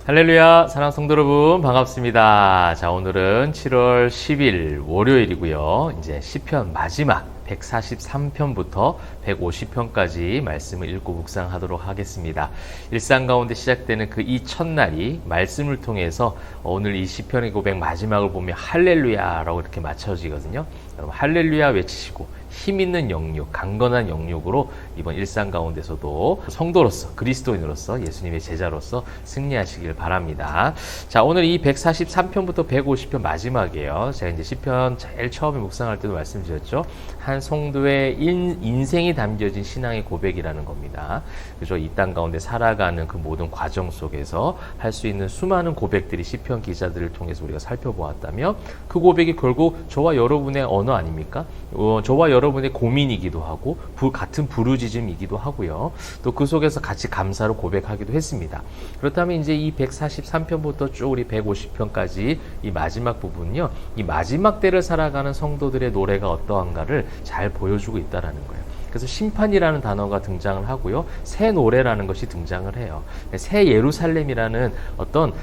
할렐루야, 사랑 성도 여러분, 반갑습니다. 자, 오늘은 7월 10일 월요일이고요. 이제 시편 마지막 143편부터 150편까지 말씀을 읽고 묵상하도록 하겠습니다. 일상 가운데 시작되는 그 이 첫날이 말씀을 통해서 오늘 이 시편의 고백 마지막을 보면 할렐루야라고 이렇게 맞춰지거든요. 여러분 할렐루야 외치시고 힘 있는 영육, 강건한 영육으로 이번 일상 가운데서도 성도로서, 그리스도인으로서, 예수님의 제자로서 승리하시길 바랍니다. 자, 오늘 이 143편부터 150편 마지막이에요. 제가 이제 시편 제일 처음에 묵상할 때도 말씀드렸죠. 한 성도의 인생이 담겨진 신앙의 고백이라는 겁니다. 그죠? 이 땅 가운데 살아가는 그 모든 과정 속에서 할 수 있는 수많은 고백들이 시편 기자들을 통해서 우리가 살펴보았다면 그 고백이 결국 저와 여러분의 언어 아닙니까? 저와 여러분의 고민이기도 하고 같은 부르짖음이기도 하고요. 또 그 속에서 같이 감사로 고백하기도 했습니다. 그렇다면 이제 이 143편부터 쭉 우리 150편까지 이 마지막 부분은요. 이 마지막 때를 살아가는 성도들의 노래가 어떠한가를 잘 보여주고 있다는 거예요. 그래서 심판이라는 단어가 등장을 하고요. 새 노래라는 것이 등장을 해요. 새 예루살렘이라는 어떤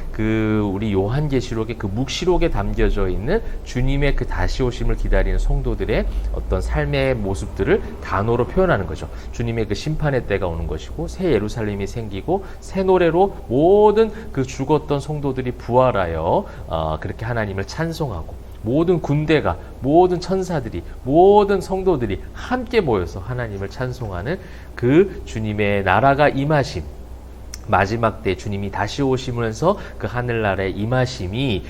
우리 요한계시록의 그 묵시록에 담겨져 있는 주님의 그 다시 오심을 기다리는 성도들의 어떤 삶의 모습들을 단어로 표현하는 거죠. 주님의 그 심판의 때가 오는 것이고 새 예루살렘이 생기고 새 노래로 모든 그 죽었던 성도들이 부활하여 그렇게 하나님을 찬송하고 모든 군대가, 모든 천사들이, 모든 성도들이 함께 모여서 하나님을 찬송하는 그 주님의 나라가 임하심, 마지막 때 주님이 다시 오시면서 그 하늘나라의 임하심이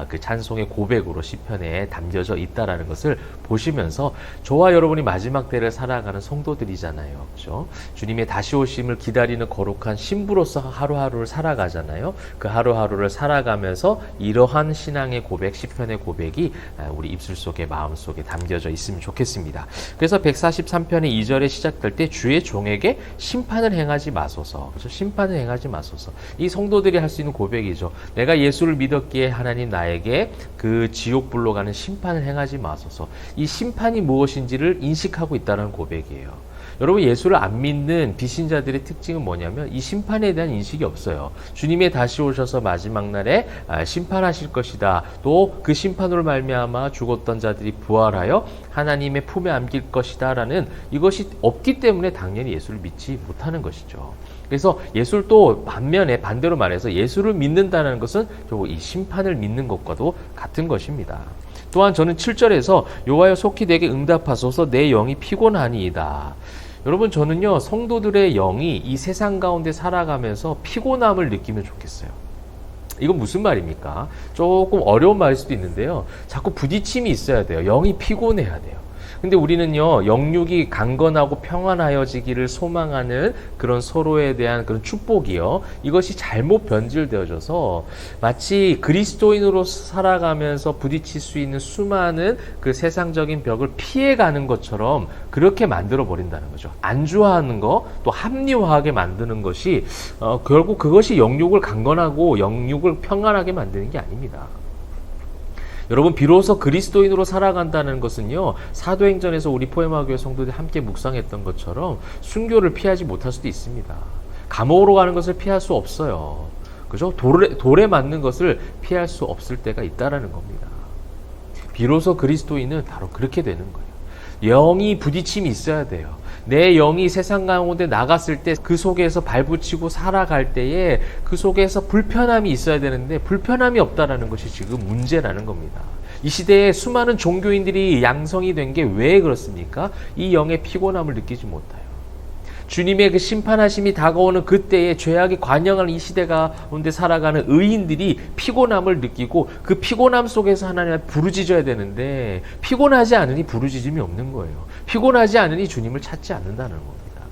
그 찬송의 고백으로 시편에 담겨져 있다라는 것을 보시면서 저와 여러분이 마지막 때를 살아가는 성도들이잖아요. 그렇죠? 주님의 다시 오심을 기다리는 거룩한 신부로서 하루하루를 살아가잖아요. 그 하루하루를 살아가면서 이러한 신앙의 고백, 시편의 고백이 우리 입술 속에, 마음 속에 담겨져 있으면 좋겠습니다. 그래서 143편의 2절에 시작될 때 주의 종에게 심판을 행하지 마소서. 그래서 심판을 행하지 마소서. 이 성도들이 할 수 있는 고백이죠. 내가 예수를 믿었기에 하나님 나에게 그 지옥불로 가는 심판을 행하지 마소서. 이 심판이 무엇인지를 인식하고 있다는 고백이에요. 여러분 예수를 안 믿는 비신자들의 특징은 뭐냐면 이 심판에 대한 인식이 없어요. 주님이 다시 오셔서 마지막 날에 심판하실 것이다. 또 그 심판으로 말미암아 죽었던 자들이 부활하여 하나님의 품에 안길 것이다 라는 이것이 없기 때문에 당연히 예수를 믿지 못하는 것이죠. 그래서 예수를 또 반대로 말해서 예수를 믿는다는 것은 결국 이 심판을 믿는 것과도 같은 것입니다. 또한 저는 7절에서 여호와여 속히 내게 응답하소서 내 영이 피곤하니이다. 여러분 저는요 성도들의 영이 이 세상 가운데 살아가면서 피곤함을 느끼면 좋겠어요. 이건 무슨 말입니까? 조금 어려운 말일 수도 있는데요. 자꾸 부딪힘이 있어야 돼요. 영이 피곤해야 돼요. 근데 우리는요, 영육이 강건하고 평안하여지기를 소망하는 그런 서로에 대한 그런 축복이요. 이것이 잘못 변질되어져서 마치 그리스도인으로 살아가면서 부딪힐 수 있는 수많은 그 세상적인 벽을 피해가는 것처럼 그렇게 만들어 버린다는 거죠. 안주하는 거, 또 합리화하게 만드는 것이 결국 그것이 영육을 강건하고 영육을 평안하게 만드는 게 아닙니다. 여러분 비로소 그리스도인으로 살아간다는 것은요 사도행전에서 우리 포에마교회 성도들이 함께 묵상했던 것처럼 순교를 피하지 못할 수도 있습니다. 감옥으로 가는 것을 피할 수 없어요. 그죠? 돌에 맞는 것을 피할 수 없을 때가 있다라는 겁니다. 비로소 그리스도인은 바로 그렇게 되는 거예요. 영이 부딪힘이 있어야 돼요. 내 영이 세상 가운데 나갔을 때 그 속에서 발붙이고 살아갈 때에 그 속에서 불편함이 있어야 되는데 불편함이 없다라는 것이 지금 문제라는 겁니다. 이 시대에 수많은 종교인들이 양성이 된 게 왜 그렇습니까? 이 영의 피곤함을 느끼지 못해요. 주님의 그 심판하심이 다가오는 그때에 죄악이 관영하는 이 시대 가운데 살아가는 의인들이 피곤함을 느끼고 그 피곤함 속에서 하나님을 부르짖어야 되는데 피곤하지 않으니 부르짖음이 없는 거예요. 피곤하지 않으니 주님을 찾지 않는다는 겁니다.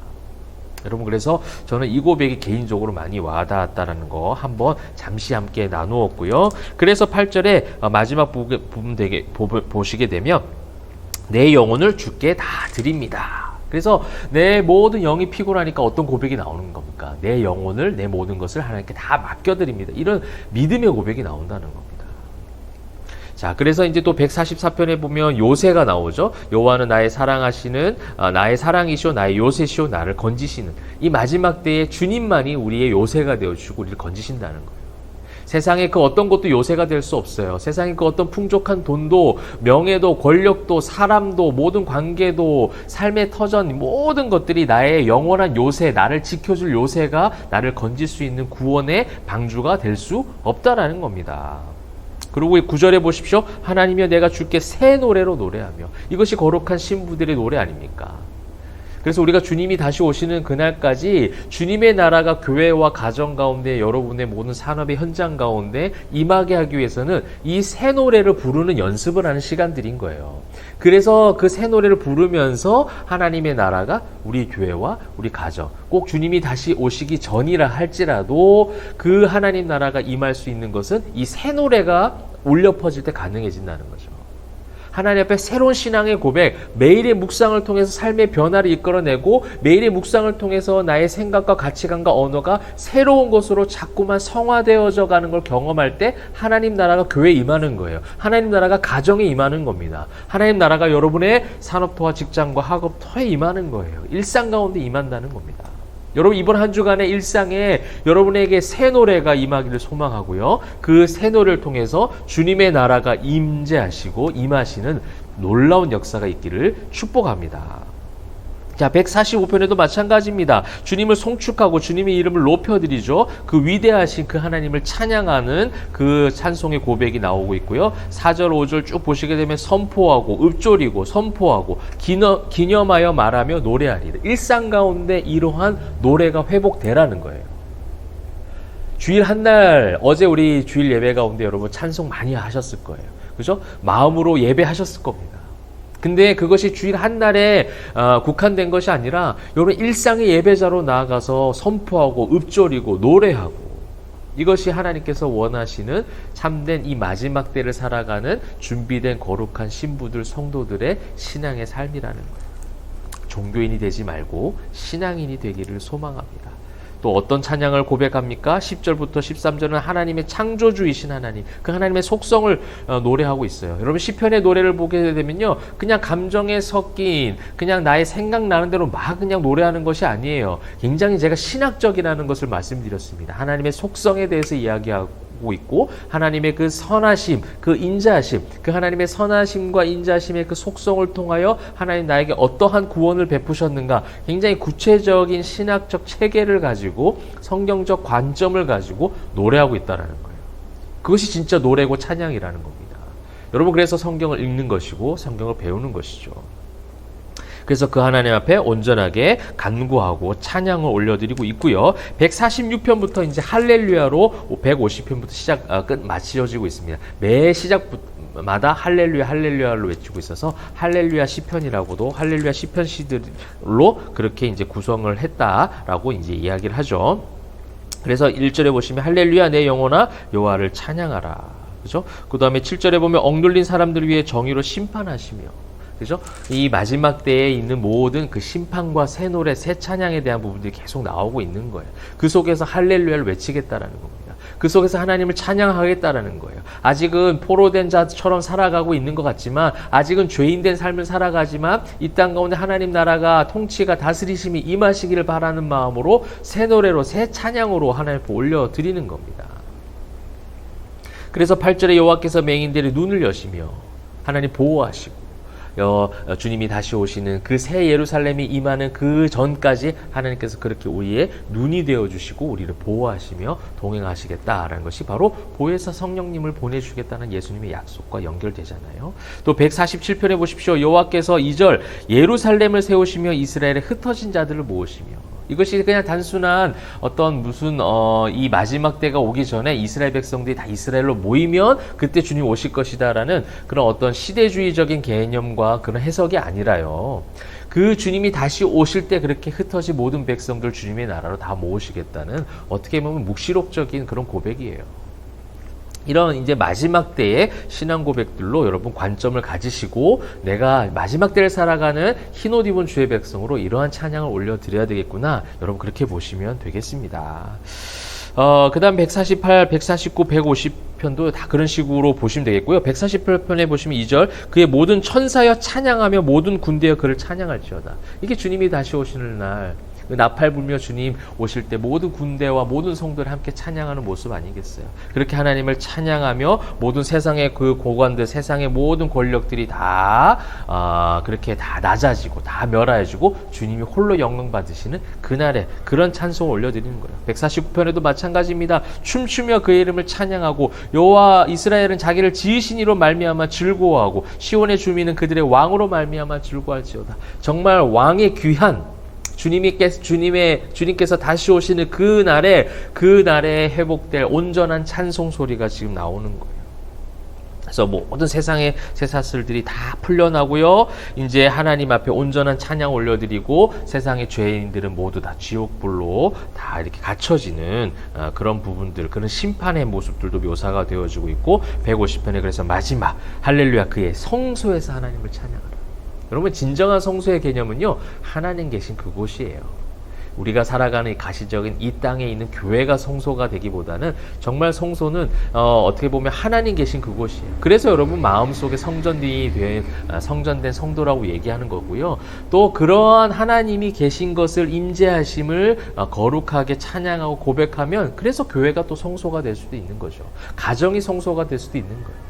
여러분 그래서 저는 이 고백이 개인적으로 많이 와닿았다는 거 한번 잠시 함께 나누었고요. 그래서 8절에 마지막 부분 보시게 되면 내 영혼을 주께 다 드립니다. 그래서 내 모든 영이 피곤하니까 어떤 고백이 나오는 겁니까? 내 영혼을, 내 모든 것을 하나님께 다 맡겨드립니다. 이런 믿음의 고백이 나온다는 겁니다. 자, 그래서 이제 또 144편에 보면 요새가 나오죠. 여호와는 나의 사랑하시는 나의 사랑이시오 나의 요새시오 나를 건지시는 이 마지막 때에 주님만이 우리의 요새가 되어주시고 우리를 건지신다는 거예요. 세상에 그 어떤 것도 요새가 될 수 없어요. 세상에 그 어떤 풍족한 돈도, 명예도, 권력도, 사람도, 모든 관계도, 삶의 터전, 모든 것들이 나의 영원한 요새, 나를 지켜줄 요새가 나를 건질 수 있는 구원의 방주가 될 수 없다라는 겁니다. 그리고 9절에 보십시오. 하나님이여 내가 주께 새 노래로 노래하며. 이것이 거룩한 신부들의 노래 아닙니까? 그래서 우리가 주님이 다시 오시는 그날까지 주님의 나라가 교회와 가정 가운데, 여러분의 모든 산업의 현장 가운데 임하게 하기 위해서는 이 새 노래를 부르는 연습을 하는 시간들인 거예요. 그래서 그 새 노래를 부르면서 하나님의 나라가 우리 교회와 우리 가정, 꼭 주님이 다시 오시기 전이라 할지라도 그 하나님 나라가 임할 수 있는 것은 이 새 노래가 울려 퍼질 때 가능해진다는 거죠. 하나님 앞에 새로운 신앙의 고백, 매일의 묵상을 통해서 삶의 변화를 이끌어내고 매일의 묵상을 통해서 나의 생각과 가치관과 언어가 새로운 것으로 자꾸만 성화되어져 가는 걸 경험할 때 하나님 나라가 교회에 임하는 거예요. 하나님 나라가 가정에 임하는 겁니다. 하나님 나라가 여러분의 산업터와 직장과 학업터에 임하는 거예요. 일상 가운데 임한다는 겁니다. 여러분 이번 한 주간의 일상에 여러분에게 새 노래가 임하기를 소망하고요. 그 새 노래를 통해서 주님의 나라가 임재하시고 임하시는 놀라운 역사가 있기를 축복합니다. 자, 145편에도 마찬가지입니다. 주님을 송축하고 주님의 이름을 높여드리죠. 그 위대하신 그 하나님을 찬양하는 그 찬송의 고백이 나오고 있고요. 4절, 5절 쭉 보시게 되면 선포하고 읊조리고 선포하고 기념하여 말하며 노래하리라. 일상 가운데 이러한 노래가 회복되라는 거예요. 주일 한날, 어제 우리 주일 예배 가운데 여러분 찬송 많이 하셨을 거예요. 그죠? 마음으로 예배하셨을 겁니다. 근데 그것이 주일 한날에 국한된 것이 아니라 여러분 일상의 예배자로 나아가서 선포하고 읊조리고 노래하고, 이것이 하나님께서 원하시는 참된 이 마지막 때를 살아가는 준비된 거룩한 신부들, 성도들의 신앙의 삶이라는 거예요. 종교인이 되지 말고 신앙인이 되기를 소망합니다. 또 어떤 찬양을 고백합니까? 10절부터 13절은 하나님의 창조주이신 하나님, 그 하나님의 속성을 노래하고 있어요. 여러분 시편의 노래를 보게 되면요, 그냥 감정에 섞인 그냥 나의 생각나는 대로 막 그냥 노래하는 것이 아니에요. 굉장히 제가 신학적이라는 것을 말씀드렸습니다. 하나님의 속성에 대해서 이야기하고 있고, 하나님의 그 선하심, 그 인자하심, 그 하나님의 선하심과 인자하심의 그 속성을 통하여 하나님 나에게 어떠한 구원을 베푸셨는가, 굉장히 구체적인 신학적 체계를 가지고 성경적 관점을 가지고 노래하고 있다는 거예요. 그것이 진짜 노래고 찬양이라는 겁니다. 여러분 그래서 성경을 읽는 것이고 성경을 배우는 것이죠. 그래서 그 하나님 앞에 온전하게 간구하고 찬양을 올려드리고 있고요. 146편부터 이제 할렐루야로 150편부터 끝 마치어지고 있습니다. 매 시작마다 할렐루야 할렐루야를 외치고 있어서 할렐루야 시편이라고도, 할렐루야 시편 시들로 그렇게 이제 구성을 했다라고 이제 이야기를 하죠. 그래서 1절에 보시면 할렐루야 내 영혼아 여호와를 찬양하라. 그죠? 그 다음에 7절에 보면 억눌린 사람들을 위해 정의로 심판하시며, 그죠? 이 마지막 때에 있는 모든 그 심판과 새 노래, 새 찬양에 대한 부분들이 계속 나오고 있는 거예요. 그 속에서 할렐루야를 외치겠다라는 겁니다. 그 속에서 하나님을 찬양하겠다라는 거예요. 아직은 포로된 자처럼 살아가고 있는 것 같지만, 아직은 죄인된 삶을 살아가지만 이 땅 가운데 하나님 나라가 통치가 다스리심이 임하시기를 바라는 마음으로 새 노래로, 새 찬양으로 하나님 앞에 올려드리는 겁니다. 그래서 8절에 여호와께서 맹인들의 눈을 여시며 하나님 보호하시고, 주님이 다시 오시는 그 새 예루살렘이 임하는 그 전까지 하나님께서 그렇게 우리의 눈이 되어주시고 우리를 보호하시며 동행하시겠다라는 것이 바로 보혜사 성령님을 보내주겠다는 예수님의 약속과 연결되잖아요. 또 147편에 보십시오. 여호와께서 2절 예루살렘을 세우시며 이스라엘의 흩어진 자들을 모으시며, 이것이 그냥 단순한 어떤 무슨 이 마지막 때가 오기 전에 이스라엘 백성들이 다 이스라엘로 모이면 그때 주님 오실 것이다라는 그런 어떤 시대주의적인 개념과 그런 해석이 아니라요. 그 주님이 다시 오실 때 그렇게 흩어진 모든 백성들 주님의 나라로 다 모으시겠다는, 어떻게 보면 묵시록적인 그런 고백이에요. 이런 이제 마지막 때의 신앙 고백들로 여러분 관점을 가지시고, 내가 마지막 때를 살아가는 흰옷 입은 주의 백성으로 이러한 찬양을 올려드려야 되겠구나, 여러분 그렇게 보시면 되겠습니다. 그 다음 148, 149, 150편도 다 그런 식으로 보시면 되겠고요. 148편에 보시면 2절 그의 모든 천사여 찬양하며 모든 군대여 그를 찬양할지어다. 이게 주님이 다시 오시는 날 나팔 불며 주님 오실 때 모든 군대와 모든 성도를 함께 찬양하는 모습 아니겠어요? 그렇게 하나님을 찬양하며 모든 세상의 그 고관들, 세상의 모든 권력들이 다 그렇게 다 낮아지고 다 멸하여지고 주님이 홀로 영광 받으시는 그날에 그런 찬송을 올려드리는 거예요. 149편에도 마찬가지입니다. 춤추며 그의 이름을 찬양하고 여호와 이스라엘은 자기를 지으신 이로 말미암아 즐거워하고 시온의 주민은 그들의 왕으로 말미암아 즐거워할지어다. 정말 왕의 귀한 주님께서 다시 오시는 그날에 회복될 온전한 찬송 소리가 지금 나오는 거예요. 그래서 모든 세상의 쇠사슬들이 다 풀려나고요. 이제 하나님 앞에 온전한 찬양 올려드리고 세상의 죄인들은 모두 다 지옥불로 다 이렇게 갇혀지는 그런 부분들, 그런 심판의 모습들도 묘사가 되어지고 있고 150편에 그래서 마지막 할렐루야 그의 성소에서 하나님을 찬양하라. 여러분 진정한 성소의 개념은요. 하나님 계신 그곳이에요. 우리가 살아가는 가시적인 이 땅에 있는 교회가 성소가 되기보다는 정말 성소는 어떻게 보면 하나님 계신 그곳이에요. 그래서 여러분 마음속에 성전된 성도라고 얘기하는 거고요. 또 그러한 하나님이 계신 것을 인지하심을 거룩하게 찬양하고 고백하면 그래서 교회가 또 성소가 될 수도 있는 거죠. 가정이 성소가 될 수도 있는 거예요.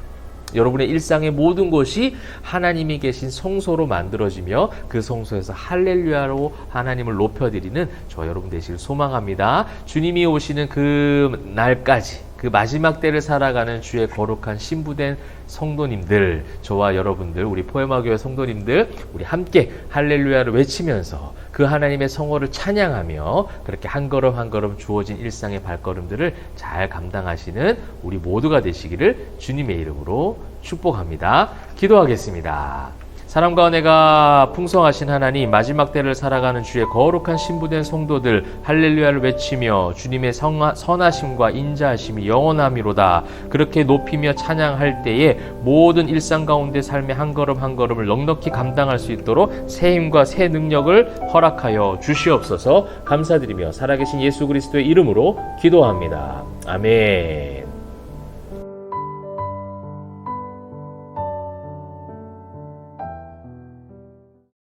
여러분의 일상의 모든 것이 하나님이 계신 성소로 만들어지며 그 성소에서 할렐루야로 하나님을 높여드리는 저 여러분 되시길 소망합니다. 주님이 오시는 그 날까지 그 마지막 때를 살아가는 주의 거룩한 신부된 성도님들, 저와 여러분들, 우리 포에마교회 성도님들 우리 함께 할렐루야를 외치면서 그 하나님의 성호를 찬양하며 그렇게 한 걸음 한 걸음 주어진 일상의 발걸음들을 잘 감당하시는 우리 모두가 되시기를 주님의 이름으로 축복합니다. 기도하겠습니다. 사랑과 은혜가 풍성하신 하나님, 마지막 때를 살아가는 주의 거룩한 신부된 성도들 할렐루야를 외치며 주님의 선하심과 인자하심이 영원함이로다. 그렇게 높이며 찬양할 때에 모든 일상 가운데 삶의 한 걸음 한 걸음을 넉넉히 감당할 수 있도록 새 힘과 새 능력을 허락하여 주시옵소서. 감사드리며 살아계신 예수 그리스도의 이름으로 기도합니다. 아멘.